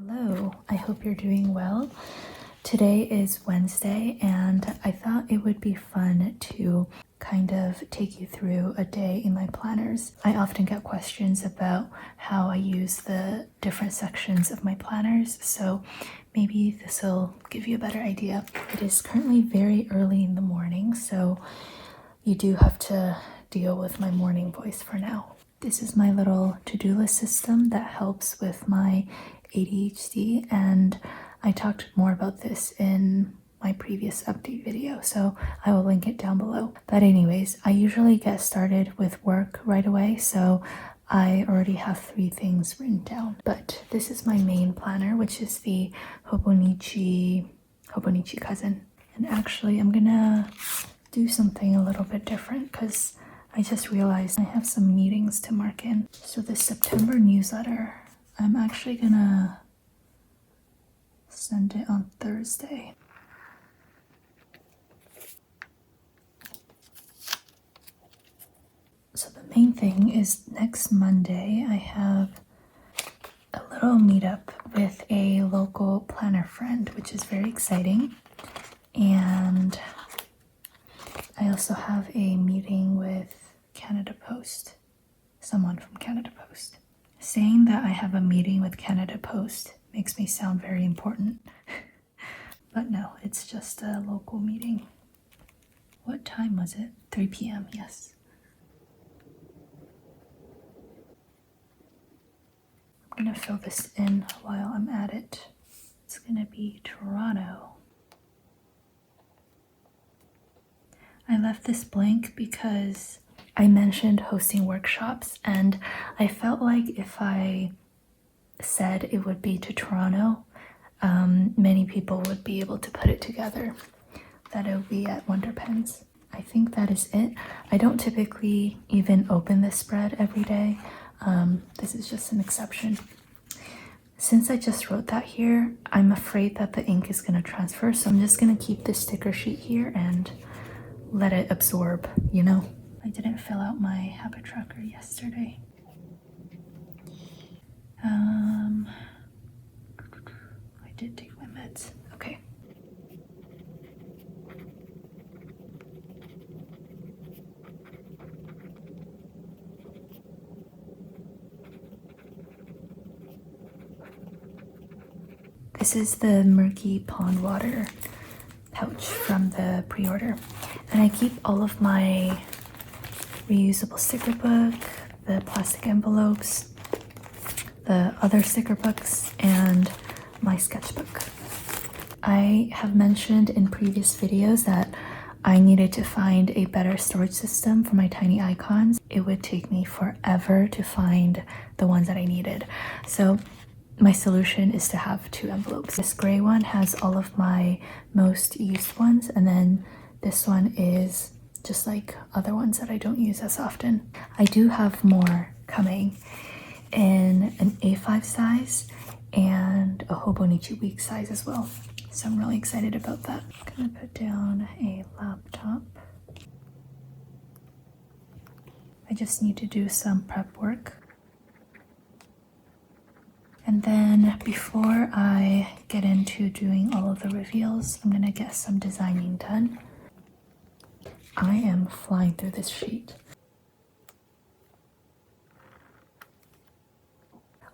Hello, I hope you're doing well. Today is Wednesday and I thought it would be fun to kind of take you through a day in my planners. I often get questions about how I use the different sections of my planners, so maybe this will give you a better idea. It is currently very early in the morning, so you do have to deal with my morning voice for now. This is my little to-do list system that helps with my ADHD, and I talked more about this in my previous update video, so I will link it down below. But anyways, I usually get started with work right away, so I already have 3 things written down. But this is my main planner, which is the Hobonichi Cousin. And actually, I'm gonna do something a little bit different because I just realized I have some meetings to mark in. So the September newsletter, I'm actually gonna send it on Thursday. So the main thing is next Monday I have a little meetup with a local planner friend, which is very exciting. And I also have a meeting with Canada Post, someone from Canada Post. Saying that I have a meeting with Canada Post makes me sound very important. But no, it's just a local meeting. What time was it? 3 p.m., yes. I'm gonna fill this in while I'm at it. It's gonna be Toronto. I left this blank because I mentioned hosting workshops, and I felt like if I said it would be to Toronto, many people would be able to put it together, that it would be at Wonder Pens. I think that is it. I don't typically even open this spread every day. This is just an exception. Since I just wrote that here, I'm afraid that the ink is going to transfer, so I'm just going to keep this sticker sheet here and let it absorb, you know? I didn't fill out my habit tracker yesterday. I did take my meds. Okay. This is the murky pond water pouch from the pre-order, and I keep all of my reusable sticker book, the plastic envelopes, the other sticker books, and my sketchbook. I have mentioned in previous videos that I needed to find a better storage system for my tiny icons. It would take me forever to find the ones that I needed. So my solution is to have 2 envelopes. This gray one has all of my most used ones, and then this one is just like other ones that I don't use as often. I do have more coming in an A5 size and a Hobonichi week size as well. So I'm really excited about that. I'm gonna put down a laptop. I just need to do some prep work. And then before I get into doing all of the reveals, I'm gonna get some designing done. I am flying through this sheet.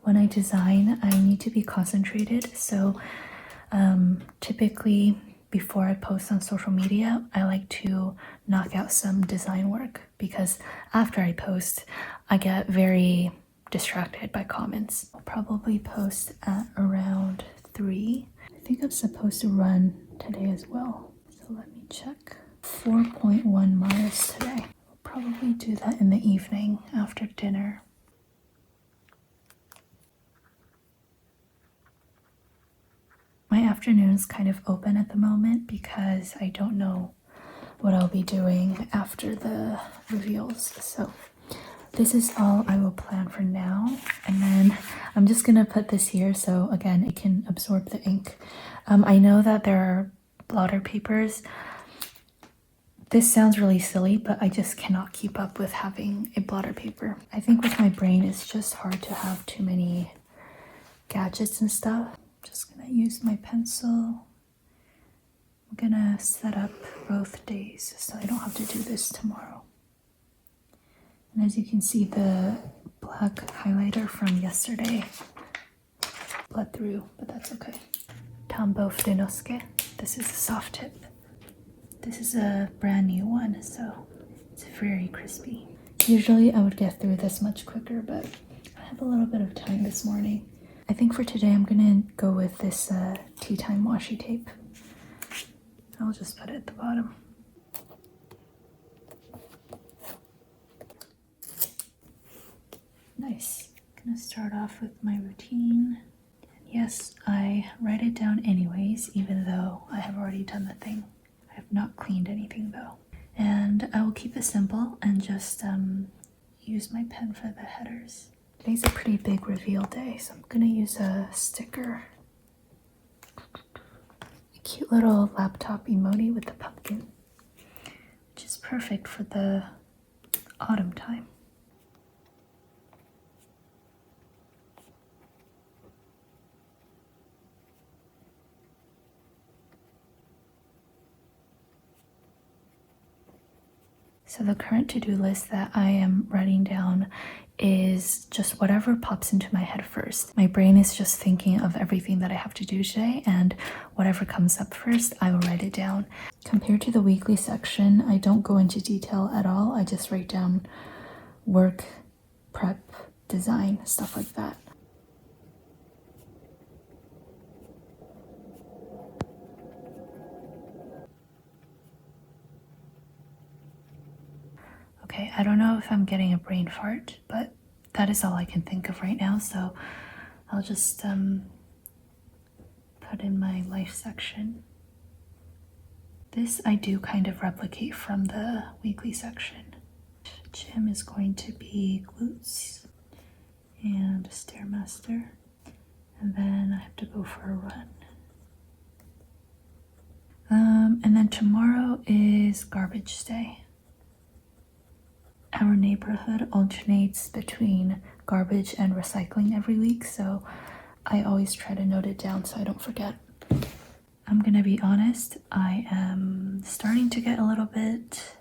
When I design, I need to be concentrated, so typically before I post on social media, I like to knock out some design work, because after I post, I get very distracted by comments. I'll probably post at around 3. I think I'm supposed to run today as well, so let me check. 4.1 miles today. I'll probably do that in the evening after dinner. My afternoon's kind of open at the moment because I don't know what I'll be doing after the reveals. So this is all I will plan for now, and then I'm just gonna put this here so again it can absorb the ink. I know that there are blotter papers. This sounds really silly, but I just cannot keep up with having a blotter paper. I think with my brain it's just hard to have too many gadgets and stuff. Just gonna use my pencil. I'm gonna set up both days so I don't have to do this tomorrow. And as you can see, the black highlighter from yesterday bled through, but that's okay. Tombow Fudenosuke. This is a soft tip. This is a brand new one, so it's very crispy. Usually I would get through this much quicker, but I have a little bit of time this morning. I think for today I'm gonna go with this tea time washi tape. I'll just put it at the bottom. Nice. Gonna start off with my routine. And yes, I write it down anyways, even though I have already done the thing. I have not cleaned anything though. And I will keep it simple and just use my pen for the headers. Today's a pretty big reveal day, so I'm gonna use a sticker. A cute little laptop emoji with the pumpkin, which is perfect for the autumn time. So the current to-do list that I am writing down is just whatever pops into my head first. My brain is just thinking of everything that I have to do today, and whatever comes up first, I will write it down. Compared to the weekly section, I don't go into detail at all. I just write down work, prep, design, stuff like that. Okay, I don't know if I'm getting a brain fart, but that is all I can think of right now, so I'll just put in my life section. This I do kind of replicate from the weekly section. Gym is going to be glutes and Stairmaster, and then I have to go for a run. And then tomorrow is garbage day. Our neighborhood alternates between garbage and recycling every week, so I always try to note it down so I don't forget. I'm gonna be honest, I am starting to get a little bit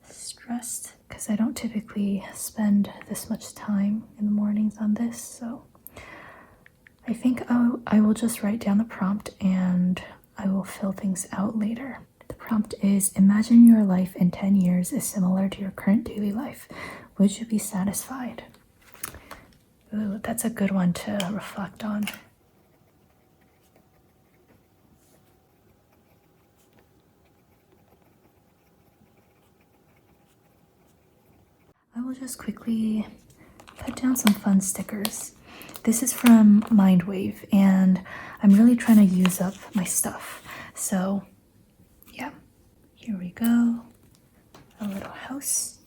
stressed because I don't typically spend this much time in the mornings on this, so I think I will just write down the prompt and I will fill things out later. The prompt is, imagine your life in 10 years is similar to your current daily life. Would you be satisfied? Ooh, that's a good one to reflect on. I will just quickly put down some fun stickers. This is from Mindwave, and I'm really trying to use up my stuff. So yeah, here we go. A little house.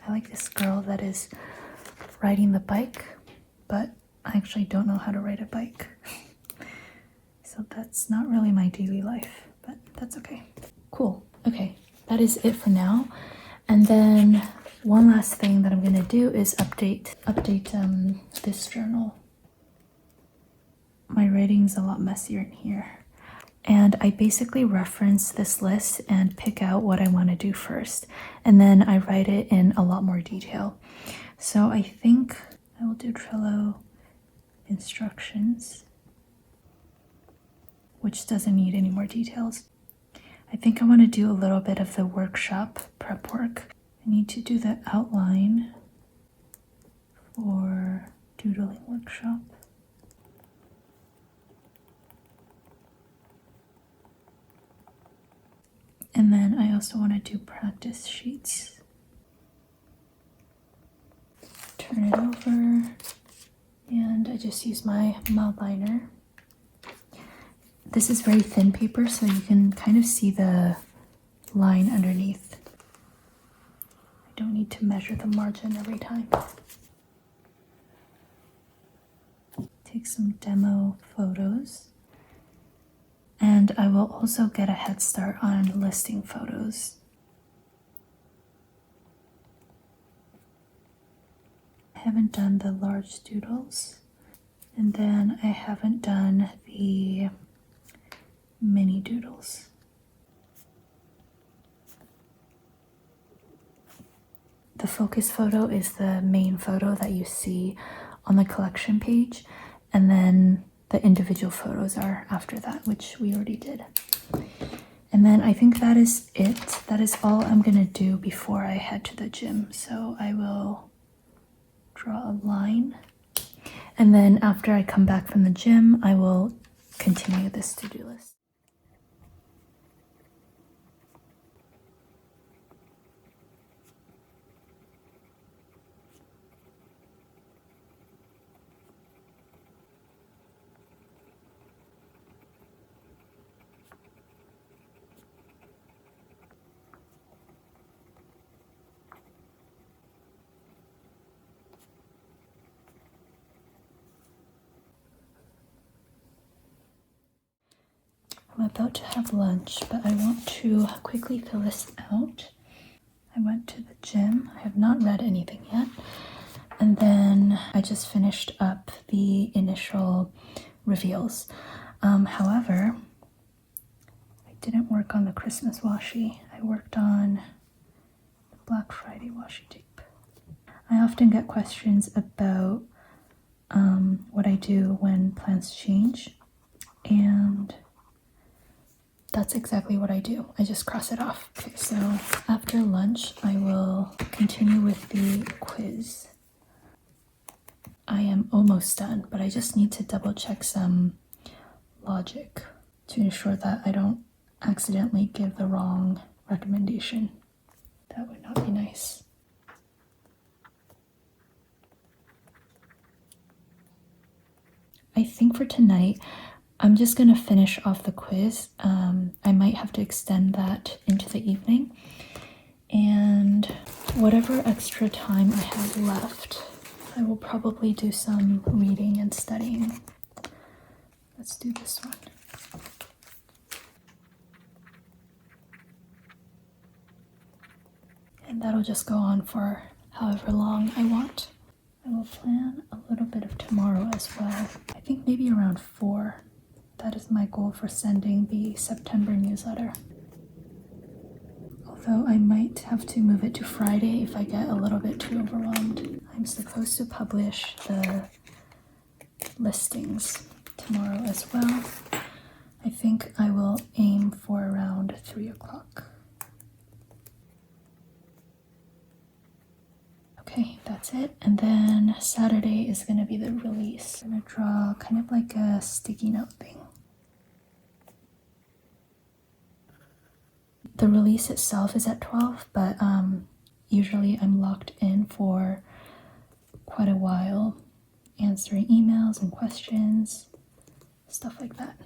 I like this girl that is riding the bike, but I actually don't know how to ride a bike. So that's not really my daily life, but that's okay. Cool. Okay, that is it for now. And then one last thing that I'm gonna do is update this journal. My writing's a lot messier in here. And I basically reference this list and pick out what I want to do first. And then I write it in a lot more detail. So I think I will do Trello instructions, which doesn't need any more details. I think I want to do a little bit of the workshop prep work. I need to do the outline for doodling workshop. And then I also want to do practice sheets. Turn it over, and I just use my Mildliner. This is very thin paper, so you can kind of see the line underneath. I don't need to measure the margin every time. Take some demo photos. And I will also get a head start on listing photos. haven't done the large doodles, and then I haven't done the mini doodles. The focus photo is the main photo that you see on the collection page, and then the individual photos are after that, which we already did. And then I think that is it. That is all I'm gonna do before I head to the gym. So I will draw a line, and then after I come back from the gym, I will continue this to-do list. I'm about to have lunch, but I want to quickly fill this out. I went to the gym. I have not read anything yet. And then I just finished up the initial reveals. However, I didn't work on the Christmas washi. I worked on the Black Friday washi tape. I often get questions about what I do when plans change, and that's exactly what I do. I just cross it off. Okay, so after lunch, I will continue with the quiz. I am almost done, but I just need to double check some logic to ensure that I don't accidentally give the wrong recommendation. That would not be nice. I think for tonight, I'm just gonna finish off the quiz. I might have to extend that into the evening. And whatever extra time I have left, I will probably do some reading and studying. Let's do this one. And that'll just go on for however long I want. I will plan a little bit of tomorrow as well. I think maybe around 4. That is my goal for sending the September newsletter. Although I might have to move it to Friday if I get a little bit too overwhelmed. I'm supposed to publish the listings tomorrow as well. I think I will aim for around 3 o'clock. Okay, that's it. And then Saturday is going to be the release. I'm going to draw kind of like a sticky note thing. The release itself is at 12, but usually I'm locked in for quite a while, answering emails and questions, stuff like that.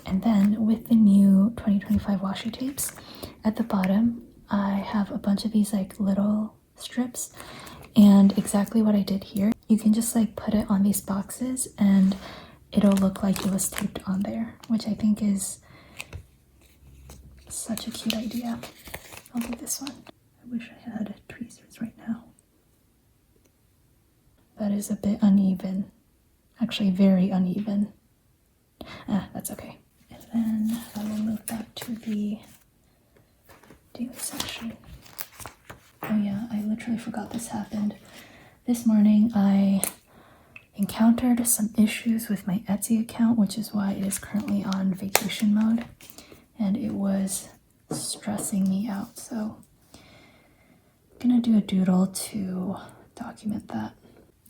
And then with the new 2025 washi tapes, at the bottom, I have a bunch of these like little strips, and exactly what I did here, you can just like put it on these boxes and it'll look like it was taped on there, which I think is such a cute idea. I'll do this one. I wish I had tweezers right now. That is a bit uneven. Actually, very uneven. That's okay. And then I will move back to the daily section. Oh yeah, I literally forgot this happened. This morning I encountered some issues with my Etsy account, which is why it is currently on vacation mode, and it was stressing me out. So I'm gonna do a doodle to document that.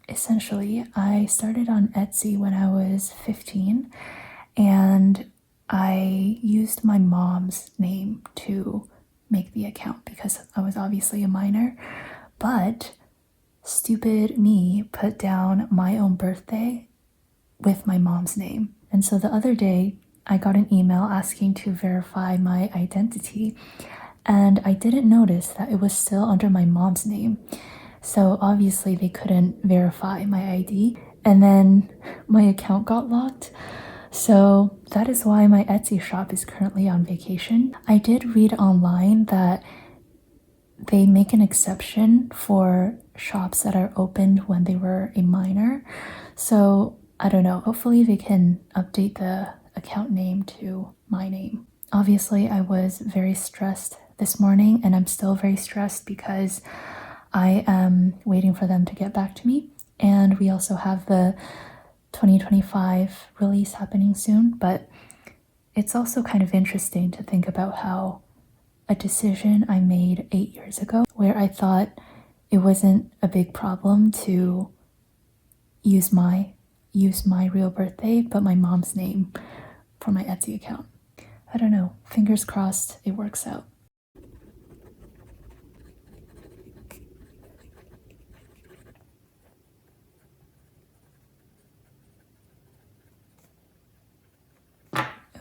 Essentially, I started on Etsy when I was 15, and I used my mom's name to make the account because I was obviously a minor, but stupid me put down my own birthday with my mom's name. And so the other day, I got an email asking to verify my identity, and I didn't notice that it was still under my mom's name. So obviously they couldn't verify my ID, and then my account got locked. So that is why my Etsy shop is currently on vacation. I did read online that they make an exception for shops that are opened when they were a minor. So I don't know, hopefully they can update the account name to my name. Obviously, I was very stressed this morning, and I'm still very stressed because I am waiting for them to get back to me. And we also have the 2025 release happening soon, but it's also kind of interesting to think about how a decision I made 8 years ago, where I thought it wasn't a big problem to use my real birthday, but my mom's name for my Etsy account. I don't know, fingers crossed it works out.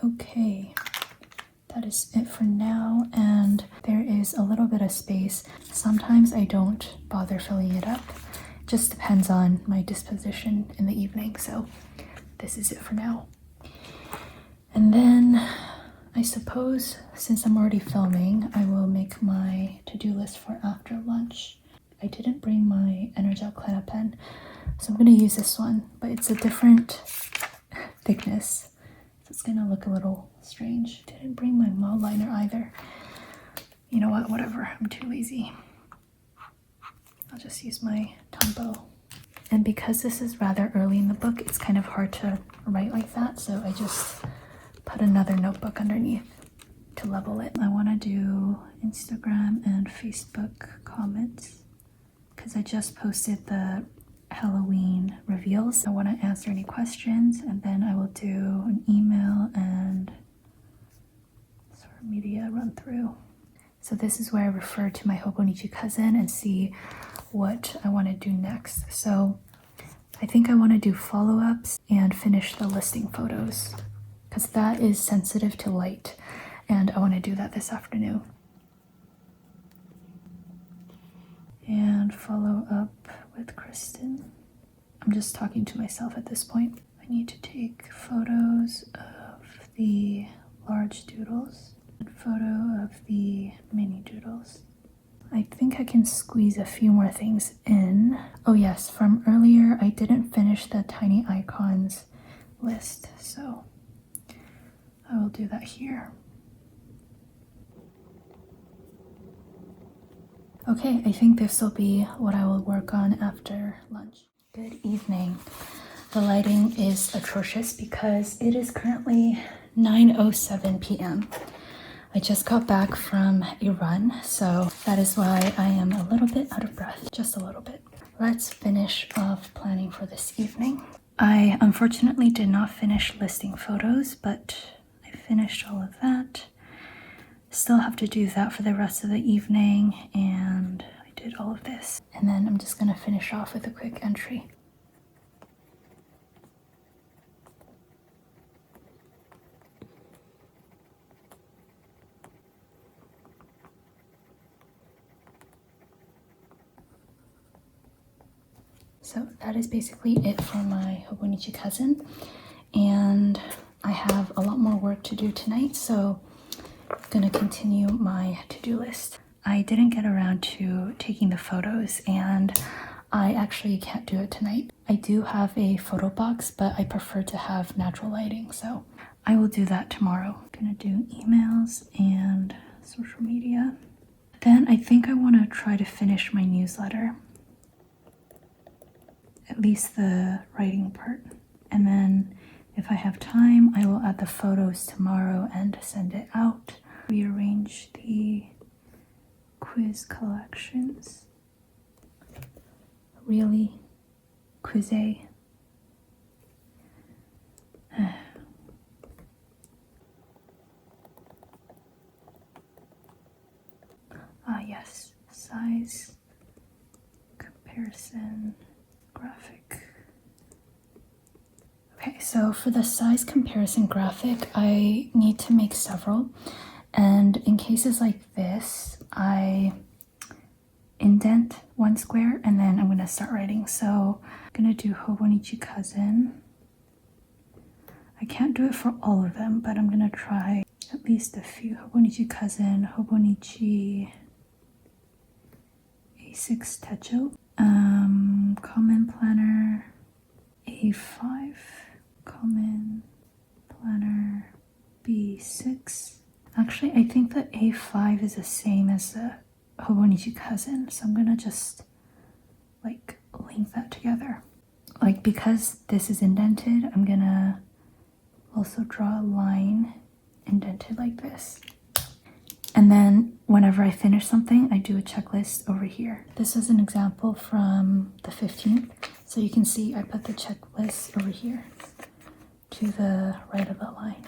Okay, that is it for now, and there is a little bit of space. Sometimes I don't bother filling it up. It just depends on my disposition in the evening, so this is it for now. And then I suppose since I'm already filming, I will make my to-do list for after lunch. I didn't bring my Energel Clena pen, so I'm going to use this one, but it's a different thickness. It's gonna look a little strange. Didn't bring my Mildliner either. You know what, whatever, I'm too lazy. I'll just use my Tombow. And because this is rather early in the book, it's kind of hard to write like that, so I just put another notebook underneath to level it. I wanna do Instagram and Facebook comments because I just posted the Halloween reveals. I want to answer any questions, and then I will do an email and sort of media run through. So this is where I refer to my Hobonichi Cousin and see what I want to do next. So I think I want to do follow-ups and finish the listing photos because that is sensitive to light, and I want to do that this afternoon. And follow up with Kristen. I'm just talking to myself at this point. I need to take photos of the large doodles and photo of the mini doodles. I think I can squeeze a few more things in. Oh yes, from earlier I didn't finish the tiny icons list, so I will do that here. Okay, I think this will be what I will work on after lunch. Good evening. The lighting is atrocious because it is currently 9:07 p.m. I just got back from a run, so that is why I am a little bit out of breath, just a little bit. Let's finish off planning for this evening. I unfortunately did not finish listing photos, but I finished all of that. Still have to do that for the rest of the evening, and I did all of this. And then I'm just gonna finish off with a quick entry. So that is basically it for my Hobonichi Cousin, and I have a lot more work to do tonight, so I'm gonna continue my to-do list. I didn't get around to taking the photos, and I actually can't do it tonight. I do have a photo box, but I prefer to have natural lighting, so I will do that tomorrow. I'm gonna do emails and social media. Then I think I want to try to finish my newsletter, at least the writing part, and then if I have time, I will add the photos tomorrow and send it out. Rearrange the quiz collections. Really? Quiz-A? Yes. Size comparison graphic. Okay, so for the size comparison graphic, I need to make several. And in cases like this, I indent one square and then I'm gonna start writing. So I'm gonna do Hobonichi Cousin. I can't do it for all of them, but I'm gonna try at least a few. Hobonichi Cousin, Hobonichi A6 Techo, Common Planner A5, Common Planner B6. Actually, I think the A5 is the same as the Hobonichi Cousin, so I'm gonna just like link that together. Like, because this is indented, I'm gonna also draw a line indented like this. And then whenever I finish something, I do a checklist over here. This is an example from the 15th. So you can see I put the checklist over here to the right of the line.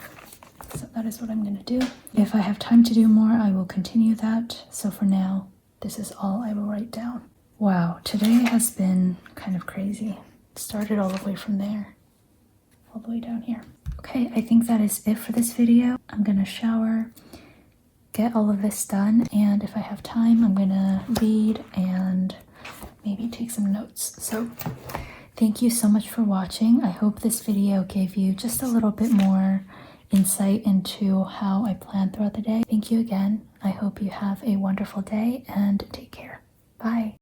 So that is what I'm gonna do. If I have time to do more, I will continue that. So for now, this is all I will write down. Wow, today has been kind of crazy. It started all the way from there, all the way down here. Okay, I think that is it for this video. I'm gonna shower, get all of this done, and if I have time, I'm gonna read and maybe take some notes. So thank you so much for watching. I hope this video gave you just a little bit more insight into how I plan throughout the day. Thank you again. I hope you have a wonderful day and take care. Bye.